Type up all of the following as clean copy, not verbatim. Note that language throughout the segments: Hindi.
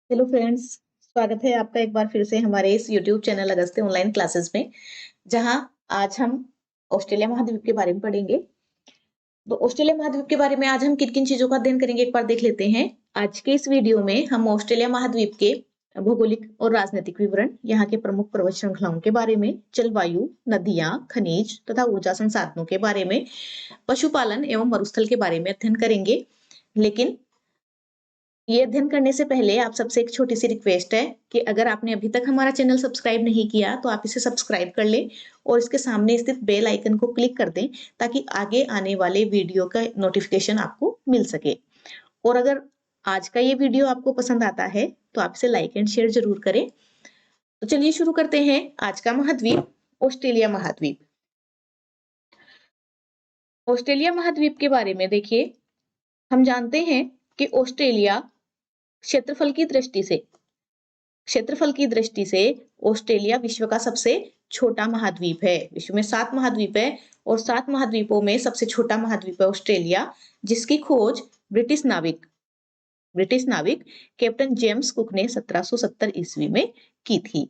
हेलो फ्रेंड्स, स्वागत है आपका एक बार फिर से हमारे इस YouTube channel Agastya online classes में, जहां आज हम ऑस्ट्रेलिया महाद्वीप के बारे में पढ़ेंगे। तो ऑस्ट्रेलिया महाद्वीप के बारे में आज हम किन-किन चीजों का अध्ययन करेंगे एक बार देख लेते हैं। आज के इस वीडियो में हम ऑस्ट्रेलिया महाद्वीप के भौगोलिक और राजनीतिक विवरण, यहाँ के प्रमुख पर्वत श्रृंखलाओं के बारे में, जलवायु, नदियां, खनिज तथा ऊर्जा संसाधनों के बारे में, पशुपालन एवं मरुस्थल के बारे में अध्ययन करेंगे। लेकिन ये अध्ययन करने से पहले आप सबसे एक छोटी सी रिक्वेस्ट है कि अगर आपने अभी तक हमारा चैनल सब्सक्राइब नहीं किया तो आप इसे सब्सक्राइब कर लें और इसके सामने स्थित बेल आइकन को क्लिक कर दें ताकि आगे आने वाले वीडियो का नोटिफिकेशन आपको मिल सके। और अगर आज का ये वीडियो आपको पसंद आता है तो आप इसे लाइक एंड शेयर जरूर करें। तो चलिए शुरू करते हैं आज का महाद्वीप, ऑस्ट्रेलिया महाद्वीप। ऑस्ट्रेलिया महाद्वीप के बारे में देखिए, हम जानते हैं कि ऑस्ट्रेलिया क्षेत्रफल की दृष्टि से ऑस्ट्रेलिया विश्व का सबसे छोटा महाद्वीप है। विश्व में 7 महाद्वीप है और 7 महाद्वीपों में सबसे छोटा महाद्वीप है ऑस्ट्रेलिया, जिसकी खोज ब्रिटिश नाविक कैप्टन जेम्स कुक ने 1770 ईस्वी में की थी।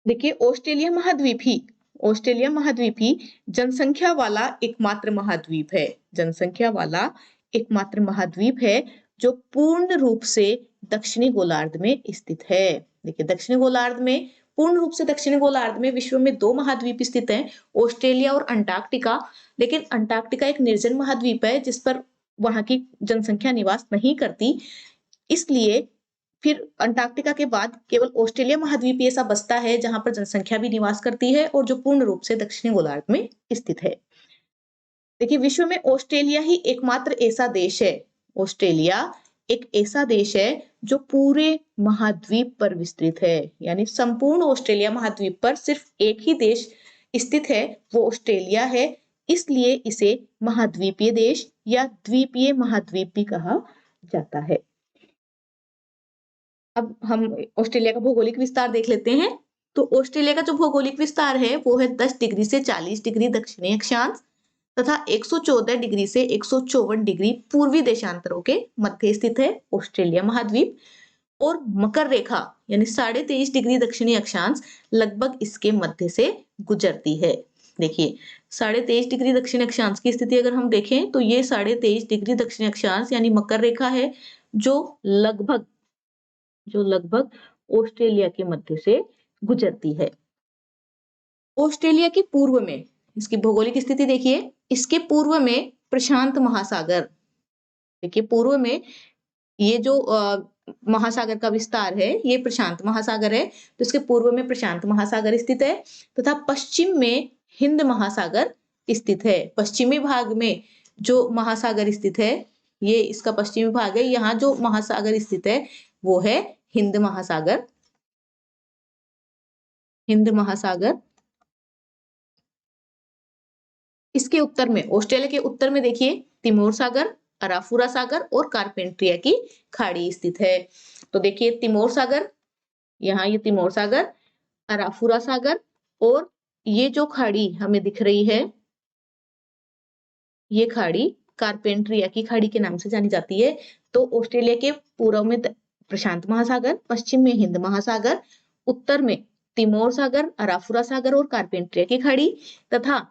देखिए, ऑस्ट्रेलिया महाद्वीप ही जनसंख्या वाला एकमात्र महाद्वीप है जो पूर्ण रूप से दक्षिणी गोलार्ध में स्थित है। देखिए, पूर्ण रूप से दक्षिणी गोलार्ध में विश्व में 2 महाद्वीप स्थित हैं, ऑस्ट्रेलिया और अंटार्कटिका। लेकिन अंटार्कटिका एक निर्जन महाद्वीप है जिस पर वहां की जनसंख्या निवास नहीं करती, इसलिए फिर अंटार्कटिका के बाद केवल ऑस्ट्रेलिया महाद्वीप ही ऐसा बचता है जहां पर जनसंख्या भी निवास करती है और जो पूर्ण रूप से दक्षिणी गोलार्ध में स्थित है। देखिए, विश्व में ऑस्ट्रेलिया ही एकमात्र ऐसा देश है जो पूरे महाद्वीप पर विस्तृत है। यानी संपूर्ण ऑस्ट्रेलिया महाद्वीप पर सिर्फ एक ही देश स्थित है, वो ऑस्ट्रेलिया है। इसलिए इसे महाद्वीपीय देश या द्वीपीय महाद्वीप भी कहा जाता है। अब हम ऑस्ट्रेलिया का भौगोलिक विस्तार देख लेते हैं। तो ऑस्ट्रेलिया का जो भौगोलिक विस्तार है वो है 10 डिग्री से 40 डिग्री दक्षिणी अक्षांश तथा 114 डिग्री से 154 डिग्री पूर्वी देशांतरों के मध्य स्थित है ऑस्ट्रेलिया महाद्वीप। और मकर रेखा यानी 23.5 डिग्री दक्षिणी अक्षांश लगभग इसके मध्य से गुजरती है। देखिए, 23.5 डिग्री दक्षिण अक्षांश की स्थिति अगर हम देखें तो ये 23.5 डिग्री दक्षिण अक्षांश यानी मकर रेखा है जो लगभग ऑस्ट्रेलिया के मध्य से गुजरती है। ऑस्ट्रेलिया के पूर्व में इसकी भौगोलिक स्थिति देखिए, इसके पूर्व में प्रशांत महासागर। देखिए, पूर्व में ये जो महासागर का विस्तार है ये प्रशांत महासागर है, तो इसके पूर्व में प्रशांत महासागर स्थित है तथा पश्चिम में हिंद महासागर स्थित है। पश्चिमी भाग में जो महासागर स्थित है ये इसका पश्चिमी भाग है। यहाँ जो महासागर स्थित है वो है हिंद महासागर। इसके उत्तर में, ऑस्ट्रेलिया के उत्तर में देखिए तिमोर सागर, अराफुरा सागर और कारपेंट्रिया की खाड़ी स्थित है। तो देखिए तिमोर सागर, यहाँ ये तिमोर सागर, अराफुरा सागर और ये जो खाड़ी हमें दिख रही है ये खाड़ी कारपेंट्रिया की खाड़ी के नाम से जानी जाती है। तो ऑस्ट्रेलिया के पूर्व में प्रशांत महासागर, पश्चिम में हिंद महासागर, उत्तर में तिमोर सागर, अराफुरा सागर और कारपेंट्रिया की खाड़ी तथा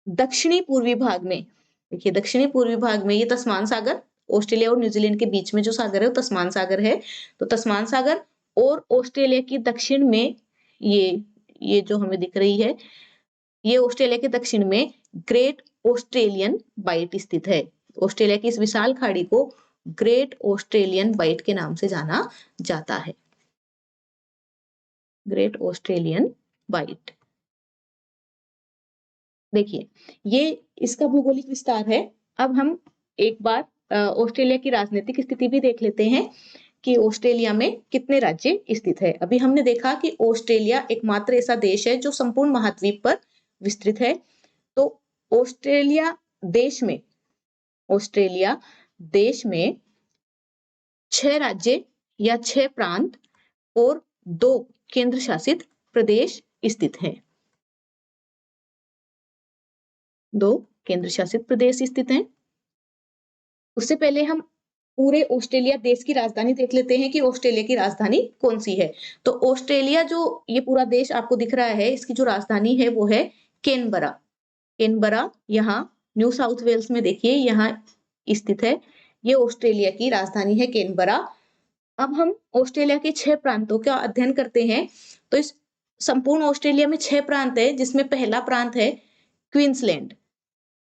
दक्षिणी पूर्वी भाग में, देखिए दक्षिणी पूर्वी भाग में ये तस्मान सागर, ऑस्ट्रेलिया और न्यूजीलैंड के बीच में जो सागर है वो तस्मान सागर है। तो तस्मान सागर और ऑस्ट्रेलिया की दक्षिण में ये जो हमें दिख रही है ये ऑस्ट्रेलिया के दक्षिण में ग्रेट ऑस्ट्रेलियन बाइट स्थित है। ऑस्ट्रेलिया की इस विशाल खाड़ी को ग्रेट ऑस्ट्रेलियन बाइट के नाम से जाना जाता है। Great Australian Bight. देखिए, ये इसका भौगोलिक विस्तार है। अब हम एक बार ऑस्ट्रेलिया की राजनीतिक स्थिति भी देख लेते हैं कि ऑस्ट्रेलिया में कितने राज्य स्थित है। अभी हमने देखा कि ऑस्ट्रेलिया एकमात्र ऐसा देश है जो संपूर्ण महाद्वीप पर विस्तृत है। तो ऑस्ट्रेलिया देश में 6 राज्य या 6 प्रांत और 2 केंद्र शासित प्रदेश स्थित हैं। 2 केंद्र शासित प्रदेश स्थित हैं। उससे पहले हम पूरे ऑस्ट्रेलिया देश की राजधानी देख लेते हैं कि ऑस्ट्रेलिया की राजधानी कौन सी है। तो ऑस्ट्रेलिया जो ये पूरा देश आपको दिख रहा है, इसकी जो राजधानी है वो है कैनबरा। कैनबरा यहाँ न्यू साउथ वेल्स में देखिए यहाँ स्थित है। ये ऑस्ट्रेलिया की राजधानी है कैनबरा। अब हम ऑस्ट्रेलिया के 6 प्रांतों का अध्ययन करते हैं। तो इस संपूर्ण ऑस्ट्रेलिया में 6 प्रांत है, जिसमें पहला प्रांत है क्वींसलैंड।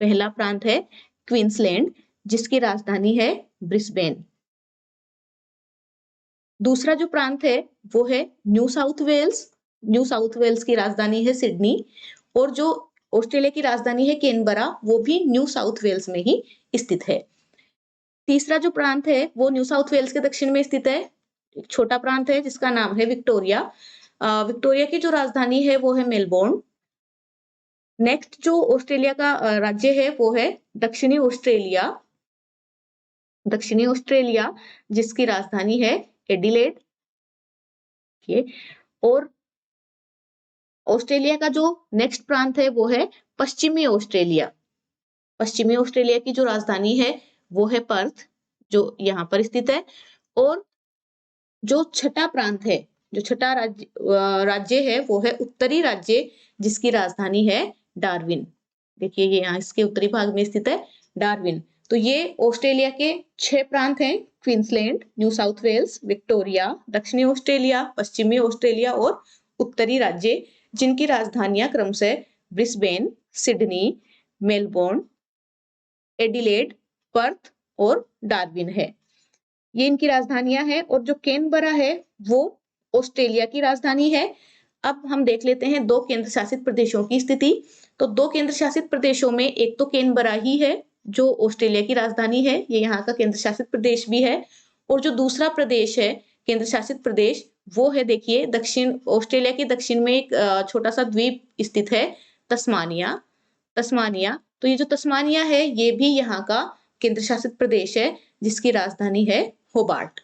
पहला प्रांत है क्वींसलैंड, जिसकी राजधानी है ब्रिस्बेन। दूसरा जो प्रांत है वो है New South Wales. New South Wales की राजधानी है सिडनी। और जो ऑस्ट्रेलिया की राजधानी है कैनबरा, वो भी न्यू साउथ वेल्स में ही स्थित है। तीसरा जो प्रांत है वो न्यू साउथ वेल्स के दक्षिण में स्थित है। एक छोटा प्रांत है जिसका नाम है विक्टोरिया। विक्टोरिया की जो राजधानी है वो है मेलबोर्न। नेक्स्ट जो ऑस्ट्रेलिया का राज्य है वो है दक्षिणी ऑस्ट्रेलिया। दक्षिणी ऑस्ट्रेलिया जिसकी राजधानी है एडिलेड। और ऑस्ट्रेलिया का जो नेक्स्ट प्रांत है वो है पश्चिमी ऑस्ट्रेलिया। पश्चिमी ऑस्ट्रेलिया की जो राजधानी है वो है पर्थ, जो यहाँ पर स्थित है। और जो छठा प्रांत है, जो छठा राज्य है वो है उत्तरी राज्य, जिसकी राजधानी है डार्विन। देखिए ये यहाँ इसके उत्तरी भाग में स्थित है डार्विन। तो ये ऑस्ट्रेलिया के 6 प्रांत हैं, Queensland, New South Wales, Victoria, दक्षिणी ऑस्ट्रेलिया, पश्चिमी ऑस्ट्रेलिया और उत्तरी राज्य, जिनकी राजधानियां क्रमशः Brisbane, Sydney, Melbourne, Adelaide, Perth और डार्विन है। ये इनकी राजधानियां हैं। और जो कैनबरा है वो ऑस्ट्रेलिया की राजधानी है। अब हम देख लेते हैं 2 केंद्र शासित प्रदेशों की स्थिति। तो 2 केंद्र शासित प्रदेशों में एक तो कैनबरा ही है जो ऑस्ट्रेलिया की राजधानी है, ये यहाँ का केंद्र शासित प्रदेश भी है। और जो दूसरा प्रदेश है केंद्र शासित प्रदेश, वो है देखिए दक्षिण ऑस्ट्रेलिया के दक्षिण में एक छोटा सा द्वीप स्थित है, तस्मानिया। तस्मानिया, तो ये जो तस्मानिया है ये भी यहाँ का केंद्र शासित प्रदेश है, जिसकी राजधानी है होबार्ट।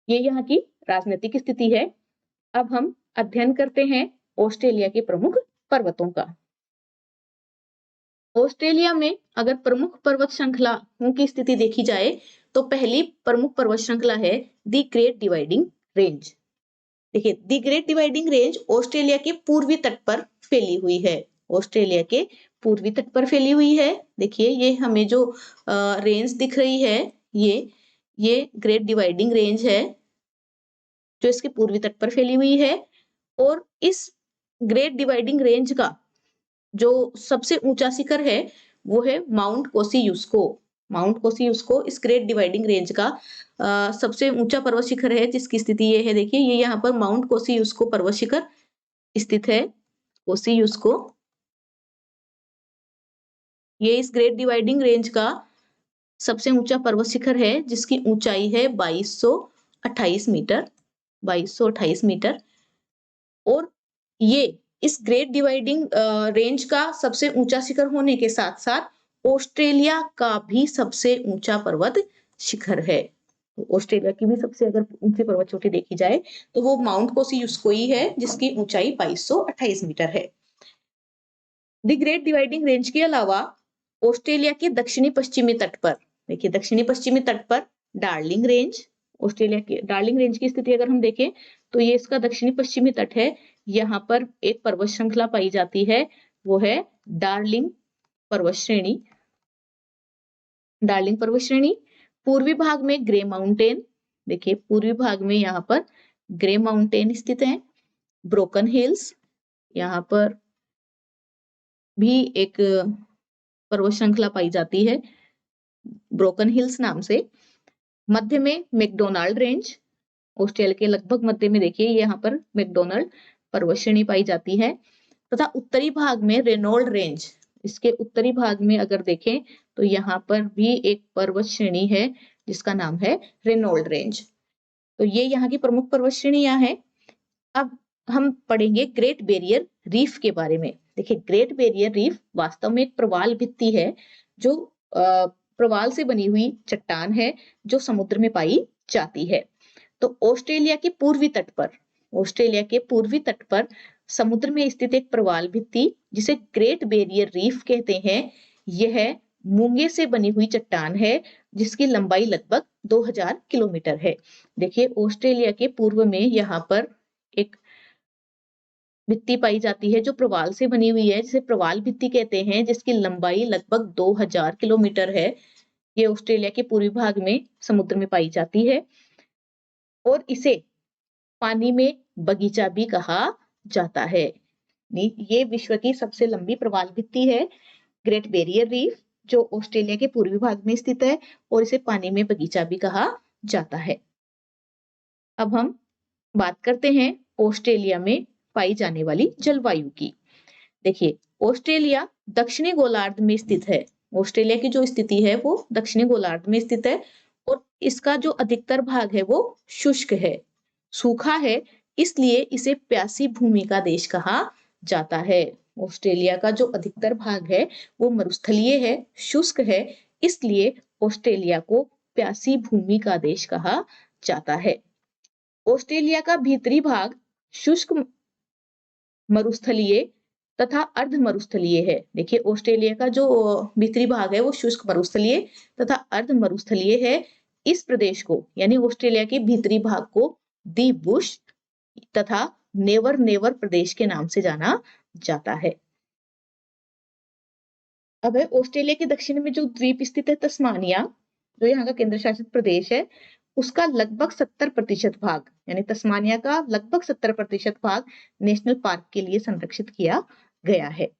ये यहाँ की राजनीतिक स्थिति है। अब हम अध्ययन करते हैं ऑस्ट्रेलिया के प्रमुख पर्वतों का। ऑस्ट्रेलिया में अगर प्रमुख पर्वत श्रृंखलाओं की स्थिति देखी जाए तो पहली प्रमुख पर्वत श्रृंखला है द ग्रेट डिवाइडिंग रेंज। देखिए the great dividing range Australia के पूर्वी तट पर फैली हुई है। ऑस्ट्रेलिया के पूर्वी तट पर फैली हुई है। देखिए ये हमें जो रेंज दिख रही है ये ग्रेट डिवाइडिंग रेंज है जो इसके पूर्वी तट पर फैली हुई है। और इस ग्रेट डिवाइडिंग रेंज का जो सबसे ऊंचा शिखर है वो है माउंट कोसियुस्को। माउंट कोसियुस्को इस ग्रेट डिवाइडिंग रेंज का सबसे ऊंचा पर्वत शिखर है, जिसकी स्थिति ये है। देखिए ये यहाँ पर माउंट कोसियुस्को पर्वत शिखर स्थित है। कोसियुस्को ये इस ग्रेट डिवाइडिंग रेंज का सबसे ऊंचा पर्वत शिखर है, जिसकी ऊंचाई है 2228 मीटर। 2228 मीटर। और ये इस ग्रेट डिवाइडिंग रेंज का सबसे ऊंचा शिखर होने के साथ साथ ऑस्ट्रेलिया का भी सबसे ऊंचा पर्वत शिखर है। तो ऑस्ट्रेलिया की भी सबसे अगर ऊंची पर्वत चोटी देखी जाए तो वो माउंट कोसियुस्को ही है, जिसकी ऊंचाई 2228 मीटर है। द ग्रेट डिवाइडिंग रेंज के अलावा ऑस्ट्रेलिया के दक्षिणी पश्चिमी तट पर, देखिए दक्षिणी पश्चिमी तट पर डार्लिंग रेंज, ऑस्ट्रेलिया के डार्लिंग रेंज की स्थिति अगर हम देखें तो ये इसका दक्षिणी पश्चिमी तट है। यहाँ पर एक पर्वत श्रृंखला पाई जाती है, वो है डार्लिंग पर्वत श्रेणी। डार्लिंग पर्वत श्रेणी। पूर्वी भाग में ग्रे माउंटेन, देखिए पूर्वी भाग में यहाँ पर ग्रे माउंटेन स्थित है। ब्रोकन हिल्स, यहाँ पर भी एक पर्वत श्रृंखला पाई जाती है ब्रोकन हिल्स नाम से। मध्य में मैकडोनाल्ड रेंज, ऑस्ट्रेलिया के लगभग मध्य में देखिए यहाँ पर मैकडोनाल्ड पर्वत श्रेणी पाई जाती है। तथा उत्तरी भाग में रेनॉल्ड रेंज, इसके उत्तरी भाग में अगर देखें तो यहाँ पर भी एक पर्वत श्रेणी है जिसका नाम है रेनॉल्ड रेंज। तो ये यहाँ की प्रमुख पर्वत श्रेणियां हैं। अब हम पढ़ेंगे ग्रेट बैरियर रीफ के बारे में। देखिए ग्रेट बैरियर रीफ वास्तव में एक प्रवाल भित्ति है, जो प्रवाल से बनी हुई चट्टान है जो समुद्र में पाई जाती है। तो ऑस्ट्रेलिया के पूर्वी तट पर, ऑस्ट्रेलिया के पूर्वी तट पर समुद्र में स्थित एक प्रवाल भित्ति जिसे ग्रेट बैरियर रीफ कहते हैं, यह मूंगे से बनी हुई चट्टान है जिसकी लंबाई लगभग 2000 किलोमीटर है। देखिए ऑस्ट्रेलिया के पूर्व में यहाँ पर एक भित्ति पाई जाती है जो प्रवाल से बनी हुई है, जिसे प्रवाल भित्ति कहते हैं, जिसकी लंबाई लगभग 2000 किलोमीटर है। ये ऑस्ट्रेलिया के पूर्वी भाग में समुद्र में पाई जाती है और इसे पानी में बगीचा भी कहा जाता है। ये विश्व की सबसे लंबी प्रवाल भित्ति है, ग्रेट बैरियर रीफ, जो ऑस्ट्रेलिया के पूर्वी भाग में स्थित है और इसे पानी में बगीचा भी कहा जाता है। अब हम बात करते हैं ऑस्ट्रेलिया में पाई जाने वाली जलवायु की। देखिए ऑस्ट्रेलिया दक्षिणी गोलार्ध में स्थित है। ऑस्ट्रेलिया की जो स्थिति है वो दक्षिणी गोलार्ध में स्थित है और इसका जो अधिकतर भाग है वो शुष्क है, सूखा है, इसलिए इसे प्यासी भूमि का देश कहा जाता है। ऑस्ट्रेलिया का जो अधिकतर भाग है वो मरुस्थलीय है, शुष्क है, इसलिए ऑस्ट्रेलिया को प्यासी भूमि का देश कहा जाता है। ऑस्ट्रेलिया का भीतरी भाग शुष्क मरुस्थलीय तथा अर्ध मरुस्थलीय है। देखिए ऑस्ट्रेलिया का जो भीतरी भाग है वो शुष्क मरुस्थलीय तथा अर्ध मरुस्थलीय है। इस प्रदेश को यानी ऑस्ट्रेलिया के भीतरी भाग को दी बुश तथा नेवर नेवर प्रदेश के नाम से जाना जाता है। अब है ऑस्ट्रेलिया के दक्षिण में जो द्वीप स्थित है तस्मानिया, जो यहाँ का केंद्र शासित प्रदेश है, उसका लगभग 70% भाग यानी तस्मानिया का लगभग 70% भाग नेशनल पार्क के लिए संरक्षित किया गया है।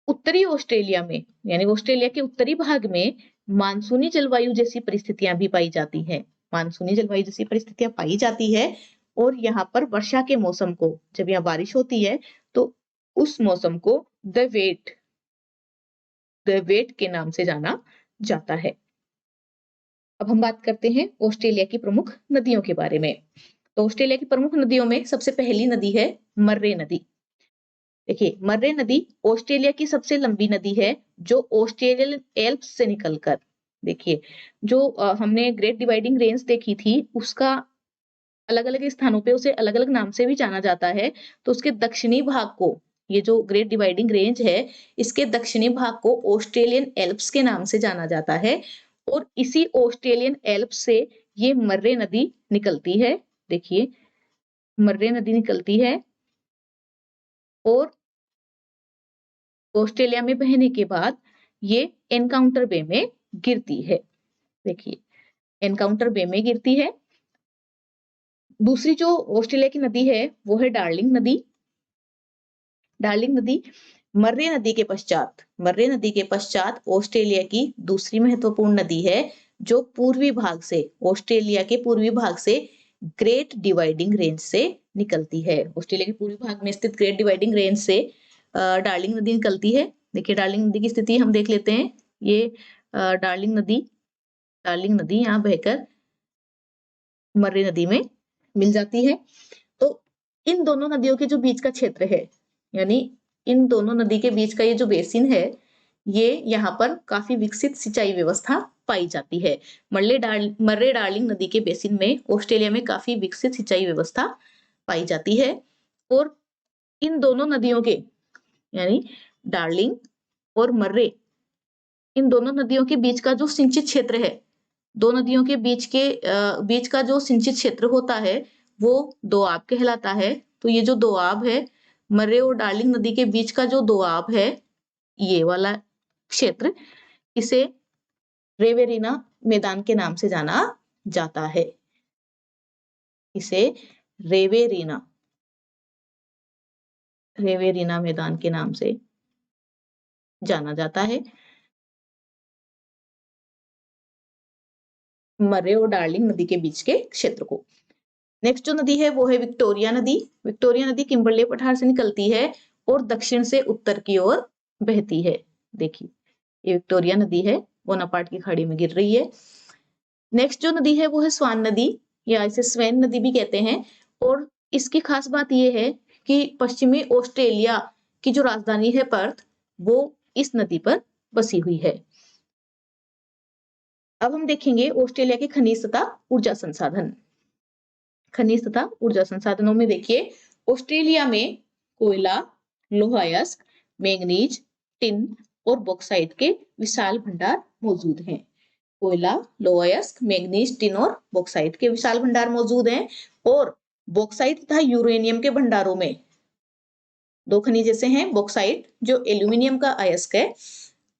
उत्तरी ऑस्ट्रेलिया में यानी ऑस्ट्रेलिया के उत्तरी भाग में मानसूनी जलवायु जैसी परिस्थितियां भी पाई जाती हैं। मानसूनी जलवायु जैसी परिस्थितियां पाई जाती है और यहाँ पर वर्षा के मौसम को, जब यहाँ बारिश होती है तो उस मौसम को द वेट के नाम से जाना जाता है। अब हम बात करते हैं ऑस्ट्रेलिया की प्रमुख नदियों के बारे में। तो ऑस्ट्रेलिया की प्रमुख नदियों में सबसे पहली नदी है मर्रे नदी। देखिए मर्रे नदी ऑस्ट्रेलिया की सबसे लंबी नदी है जो ऑस्ट्रेलियन एल्प्स से निकलकर, देखिए जो हमने ग्रेट डिवाइडिंग रेंज देखी थी उसका अलग अलग स्थानों पे उसे अलग अलग नाम से भी जाना जाता है। तो उसके दक्षिणी भाग को, ये जो ग्रेट डिवाइडिंग रेंज है, इसके दक्षिणी भाग को ऑस्ट्रेलियन एल्प्स के नाम से जाना जाता है और इसी ऑस्ट्रेलियन एल्प्स से ये मर्रे नदी निकलती है। देखिए मर्रे नदी निकलती है और ऑस्ट्रेलिया में बहने के बाद ये एनकाउंटर बे में गिरती है। देखिए एनकाउंटर बे में गिरती है। दूसरी जो ऑस्ट्रेलिया की नदी है वो है डार्लिंग नदी। डार्लिंग नदी मर्रे नदी के पश्चात ऑस्ट्रेलिया की दूसरी महत्वपूर्ण नदी है जो पूर्वी भाग से, ऑस्ट्रेलिया के पूर्वी भाग से ग्रेट डिवाइडिंग रेंज से निकलती है। ऑस्ट्रेलिया के पूर्वी भाग में स्थित ग्रेट डिवाइडिंग रेंज से डार्लिंग नदी निकलती है। देखिए डार्लिंग नदी की स्थिति हम देख लेते हैं। ये डार्लिंग नदी यहाँ बहकर मर्रे नदी में मिल जाती है। तो इन दोनों नदियों के जो बीच का क्षेत्र है, यानी इन दोनों नदी के बीच का ये जो बेसिन है, ये यहाँ पर काफी विकसित सिंचाई व्यवस्था पाई जाती है। मर्रे डार्लिंग नदी के बेसिन में ऑस्ट्रेलिया में काफी विकसित सिंचाई व्यवस्था पाई जाती है और इन दोनों नदियों के यानी डार्लिंग और मर्रे, इन दोनों नदियों के बीच का जो सिंचित क्षेत्र है, दो नदियों के बीच का जो सिंचित क्षेत्र होता है वो दोआब कहलाता है। तो ये जो दोआब है, मर्रे और डार्लिंग नदी के बीच का जो दोआब है, ये वाला क्षेत्र, इसे रेवेरिना मैदान के नाम से जाना जाता है। इसे रेवेरिना मैदान के नाम से जाना जाता है। मर्रे और डार्लिंग नदी के बीच के क्षेत्र को। नेक्स्ट जो नदी है वो है विक्टोरिया नदी। विक्टोरिया नदी किम्बरले पठार से निकलती है और दक्षिण से उत्तर की ओर बहती है। देखिए ये विक्टोरिया नदी है, बोनापार्ट की खाड़ी में गिर रही है। नेक्स्ट जो नदी है वो है स्वान नदी या इसे स्वेन नदी भी कहते हैं और इसकी खास बात यह है कि पश्चिमी ऑस्ट्रेलिया की जो राजधानी है पर्थ, वो इस नदी पर बसी हुई है। अब हम देखेंगे ऑस्ट्रेलिया के खनिज तथा ऊर्जा संसाधन। खनिज तथा ऊर्जा संसाधनों में देखिए ऑस्ट्रेलिया में कोयला, लोहा अयस्क, मैंगनीज, टिन और बॉक्साइट के विशाल भंडार मौजूद हैं। कोयला, लौह अयस्क, मैंगनीज, टिन और बॉक्साइट के विशाल भंडार मौजूद हैं और बॉक्साइट तथा यूरेनियम के भंडारों में दो खनिज ऐसे हैं, बॉक्साइट जो एल्यूमिनियम का अयस्क है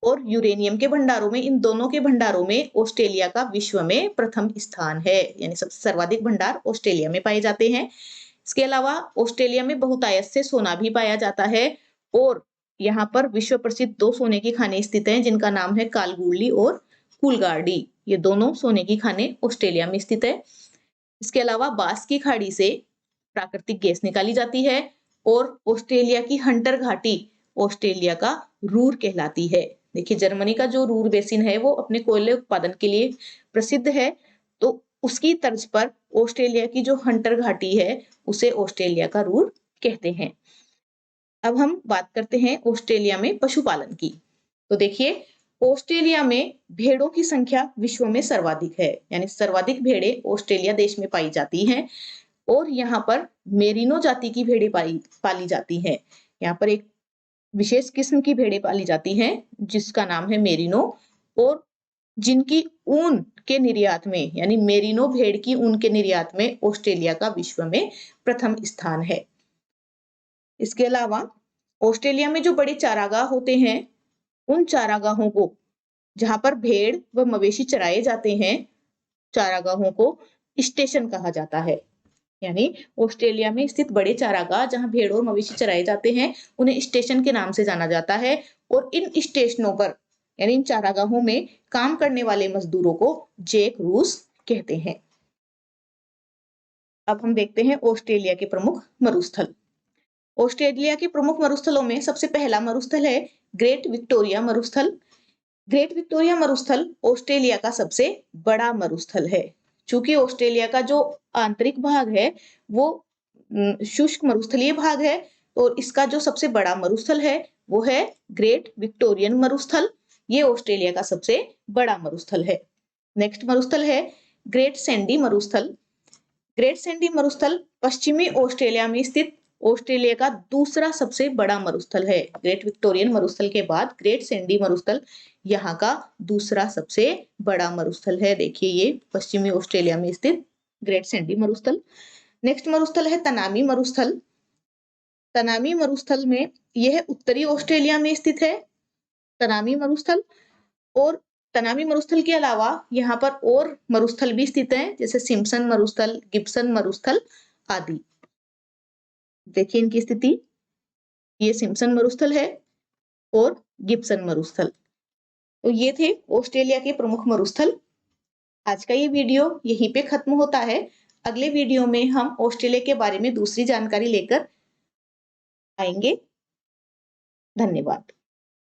और यूरेनियम के भंडारों में, इन दोनों के भंडारों में ऑस्ट्रेलिया का विश्व में प्रथम स्थान है, यानी सबसे सर्वाधिक भंडार ऑस्ट्रेलिया में पाए जाते हैं। इसके अलावा ऑस्ट्रेलिया में बहुतायत से सोना भी पाया जाता है और यहाँ पर विश्व प्रसिद्ध दो सोने की खानें स्थित हैं जिनका नाम है कालगुरली और कूलगार्डी। ये दोनों सोने की खानें ऑस्ट्रेलिया में स्थित है। इसके अलावा बांस की खाड़ी से प्राकृतिक गैस निकाली जाती है और ऑस्ट्रेलिया की हंटर घाटी ऑस्ट्रेलिया का रूर कहलाती है। देखिए, जर्मनी का जो रूर बेसिन है वो अपने कोयले उत्पादन के लिए प्रसिद्ध है, तो उसकी तर्ज पर ऑस्ट्रेलिया की जो हंटर घाटी है उसे ऑस्ट्रेलिया का रूर कहते हैं। अब हम बात करते हैं ऑस्ट्रेलिया में पशुपालन की। तो देखिए, ऑस्ट्रेलिया में भेड़ों की संख्या विश्व में सर्वाधिक है, यानी सर्वाधिक भेड़ें ऑस्ट्रेलिया देश में पाई जाती हैं और यहाँ पर मेरिनो जाति की भेड़ें पाली जाती हैं। यहाँ पर एक विशेष किस्म की भेड़ें पाली जाती हैं जिसका नाम है मेरिनो और जिनकी ऊन के निर्यात में, यानी मेरिनो भेड़ की ऊन के निर्यात में ऑस्ट्रेलिया का विश्व में प्रथम स्थान है। इसके अलावा ऑस्ट्रेलिया में जो बड़े चारागाह होते हैं, उन चारागाहों को, जहां पर भेड़ व मवेशी चराए जाते हैं, चारागाहों को स्टेशन कहा जाता है। यानी ऑस्ट्रेलिया में स्थित बड़े चारागाह जहां भेड़ और मवेशी चराए जाते हैं उन्हें स्टेशन के नाम से जाना जाता है और इन स्टेशनों पर, यानी इन चारागाहों में काम करने वाले मजदूरों को जैक रूस कहते हैं। अब हम देखते हैं ऑस्ट्रेलिया के प्रमुख मरुस्थल। ऑस्ट्रेलिया के प्रमुख मरुस्थलों में सबसे पहला मरुस्थल है ग्रेट विक्टोरिया मरुस्थल। ग्रेट विक्टोरिया मरुस्थल ऑस्ट्रेलिया का सबसे बड़ा मरुस्थल है। चूंकि ऑस्ट्रेलिया का जो आंतरिक भाग है वो शुष्क मरुस्थलीय भाग है, तो इसका जो सबसे बड़ा मरुस्थल है वो है ग्रेट विक्टोरियन मरुस्थल। ये ऑस्ट्रेलिया का सबसे बड़ा मरुस्थल है। नेक्स्ट मरुस्थल है ग्रेट सैंडी मरुस्थल। ग्रेट सैंडी मरुस्थल पश्चिमी ऑस्ट्रेलिया में स्थित ऑस्ट्रेलिया का दूसरा सबसे बड़ा मरुस्थल है। ग्रेट विक्टोरियन मरुस्थल के बाद ग्रेट सैंडी मरुस्थल यहाँ का दूसरा सबसे बड़ा मरुस्थल है। देखिए, ये पश्चिमी ऑस्ट्रेलिया में स्थित ग्रेट सैंडी मरुस्थल। नेक्स्ट मरुस्थल है तनामी मरुस्थल। तनामी मरुस्थल में यह उत्तरी ऑस्ट्रेलिया में स्थित है, तनामी मरुस्थल। और तनामी मरुस्थल के अलावा यहाँ पर और मरुस्थल भी स्थित हैं, जैसे सिम्पसन मरुस्थल, गिब्सन मरुस्थल आदि। देखिए इनकी स्थिति, ये सिम्पसन मरुस्थल है और गिब्सन मरुस्थल। तो ये थे ऑस्ट्रेलिया के प्रमुख मरुस्थल। आज का ये वीडियो यहीं पे खत्म होता है। अगले वीडियो में हम ऑस्ट्रेलिया के बारे में दूसरी जानकारी लेकर आएंगे। धन्यवाद।